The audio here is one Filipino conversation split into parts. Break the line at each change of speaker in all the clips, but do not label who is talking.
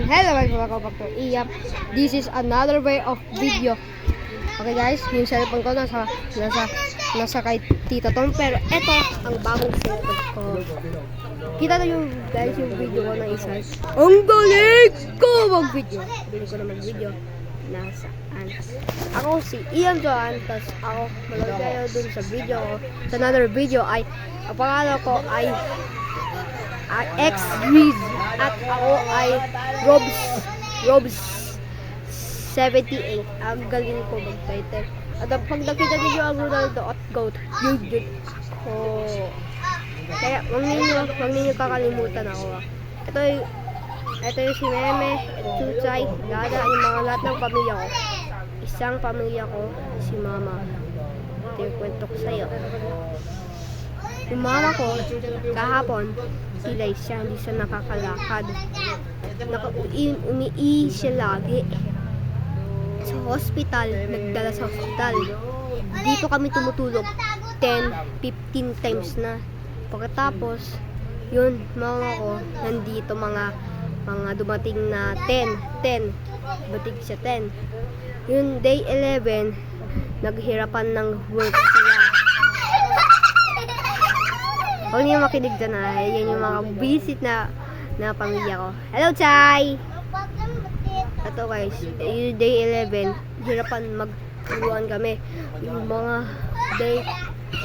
Hello guys, welcome back to Iyap. This is another way of video. Okay guys, yung cellphone ko nasa kay Tita Tom. Pero eto ang bagong cellphone ko. Kita na yung guys yung video ko na isa. Ang galing ko mag-video. Galing ko na mag-video. Nasaan? Ako si Ian Joan. Tapos ako malood kayo dun sa video ko. Sa another video ay ang pangalan ko ay X-Reed at ako ay Robs 78. Ang galing ko mag-title. At pag nakita niyo ang Ronaldo at GOAT, yun ako. Kaya huwag ninyo kakalimutan ako. Ito yung si Meme, Chuchay, Dada, yung mga lahat ng pamilya ko. Isang pamilya ko, si Mama. Ito yung kwento ko sa'yo. Yung mama ko, kahapon, pilay siya, hindi siya nakakalakad. Umiihi siya lagi. Sa hospital, nagdala sa hospital. Dito kami tumutulog 10-15 times na. Pagkatapos, yun, mama ko, nandito mga dumating na 10. Dumating siya 10. Yun, day 11, naghirapan ng work sila. Huwag niyo makinig dyan ha. Yan yung mga visit na pamilya ko. Hello, Chay! Ito guys, yung day 11, hirapan magturuan kami. Yung mga day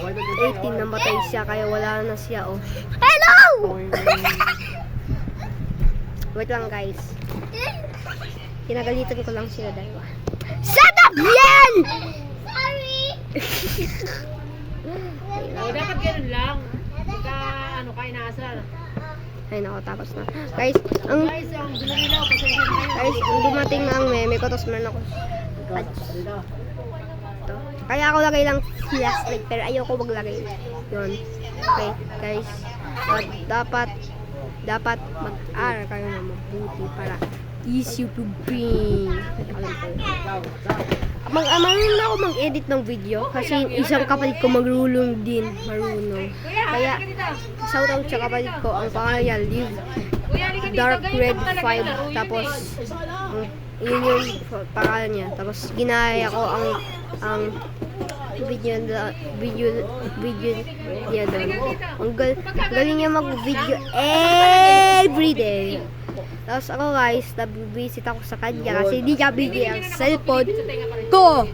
18 namatay siya, kaya wala na siya, oh. Hello! Wait lang guys. Kinagalitan ko lang sila dalawa. Shut up yan! Sorry!
Dapat ganun lang. Ka inaasar.
Ay nako, tapos na. Guys, ang
Bilarilaw, pasensya na kayo.
guys, ang dumating na ang meme ko, tapos meron ako. Ito. Kaya ako lagay lang flashlight, pero ayoko maglagay. Yun. Okay, guys. Dapat mag-aral kayo na mabuti para easy to bring. Alam ko. Marunong na ako mag-edit ng video kasi isang kapatid ko marunong. Kaya shoutout sa kapatid ko, ang pangalan niya Liv Dark Red 5, tapos yun yung pangalan niya. Tapos ginaya ko ang video niya doon. Ang galing niya mag-video everyday. Tapos ako guys, nabibisit ako sa kanya kasi hindi niya bigay ang cellphone ko.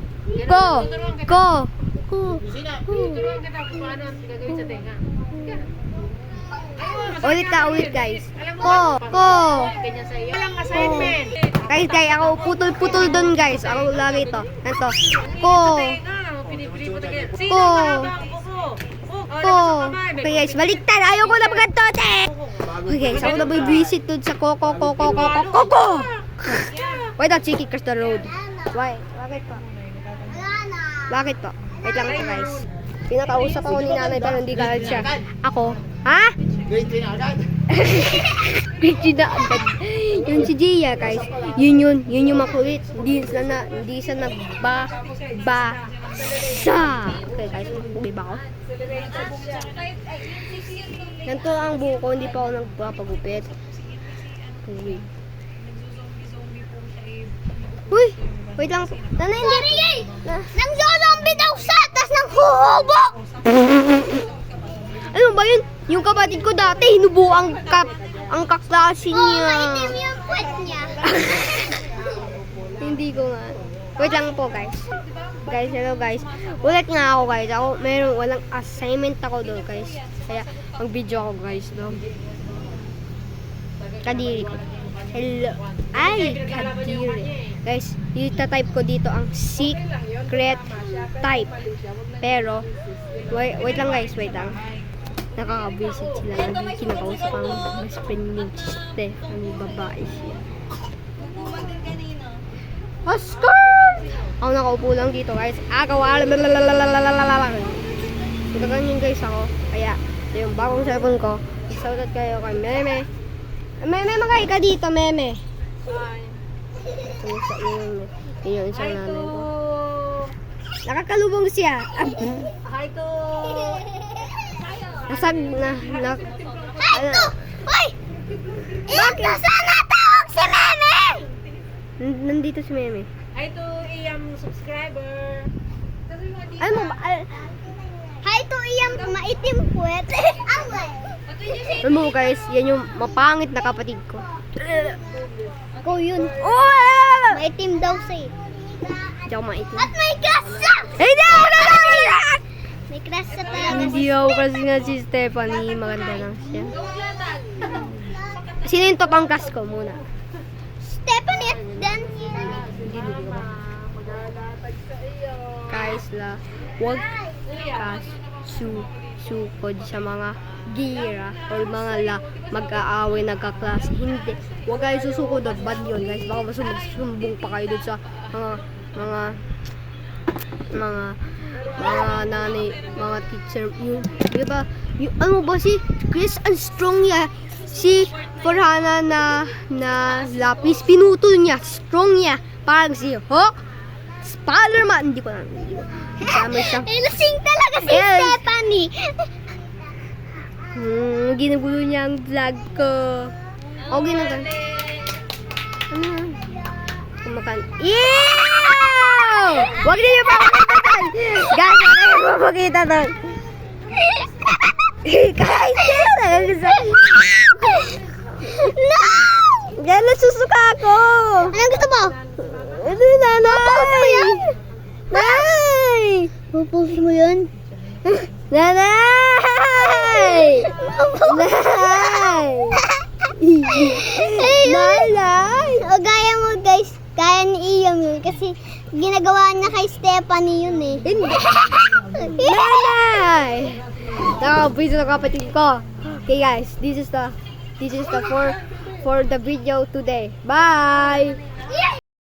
Ulit guys. Guys, ako putol doon guys. Ako lagi ito. Ito. Okay guys, baliktad. Ayoko na pagkantote. Okay guys, ako nabibisit doon sa Koko. Why not Chiki cross the road? Why? Bakit po? Wait lang ito guys. Pinakausap ako ni nanay pero hindi galit siya. Ako? Ha? Grade 3 na agad. Yun si Gia guys. Yun yung makulit. Hindi siya nagbasa. Okay guys, hindi ba ako? Ganito ang buko, hindi pa ako nagpapagupit. Uy! Wait lang. Nanay, hindi. Nang zombie daw siya, tas nang huhubo! Ano ba yun? Yung kapatid ko dati, hinubo ang kaklase niya. Maitim yung puwet niya. Hindi ko nga. Wait lang po guys. Guys, hello guys. Ulit nga ako guys. Walang assignment ako doon guys. Kaya, ang video ako guys, no? Kadiri ko. Hello. Ay, kadiri. Guys, ita-type ko dito ang secret type. Pero, wait lang guys, wait lang. Nakaka-visit sila. Kinakausap ang best friend ni Steph. Ang babae siya. Oscar! Ako nakaupo lang dito guys. Ito ganyan guys ako. Kaya, ito yung bagong cellphone ko. Shoutout kayo kay Meme. Meme, magay ka dito, Meme. Yun yung isang nanay ko. Nakakalubong siya.
Hi to!
Nasag na.
Ay, to! Uy! Bakit? Sana tawag si Meme!
Nandito si Meme.
Hi to Iyam subscriber.
Ano mo ba? Hi to iyang maitim puwet. Alam mo guys, yan yung mapangit na kapatid ko.
Ikaw yun.
Oh!
Maitim daw siya eh.
Hindi ako maitim.
At may crush siya!
Hindi ako na
May crush siya talaga.
Hindi ako kasi nga si Stephanie. Maganda lang siya. Sino yung top ang crush ko muna?
Stephanie at Dan.
Guys la, huwag sukod sa mga gira or mga mag-aaway nagkaklase. Hindi. Huwag kayo susukod at bad yun guys. Baka masumbong pa kayo dun sa mga nanay, mga teacher. Yung, di ba? Yung, ano ba si Chris ang strong niya. Si Farhana na lapis, pinutol niya. Strong niya. Parang si Hawk. Spider-Man. Hindi ko na. Kasama siya.
Lasing talaga si
Yes.
Stephanie.
Ginugulo niya ang vlog ko. Okay na ba? Ano yan? Kumakan. Ew! Huwag niyo pa makita. Guys, huwag niyo pa makita doon. Guys,
No!
yan nasusuka ako.
Anong gusto mo?
Ano yun, nanay? Nanay!
Pupulse mo yun?
Nanay! Nanay! Nanay!
O gaya mo guys, gaya ni Iyam yun kasi ginagawa niya kay Stephanie yun eh.
Hindi. Nanay! Nakapwiso na kapatid ko. Okay guys, this is the for the video today. Bye!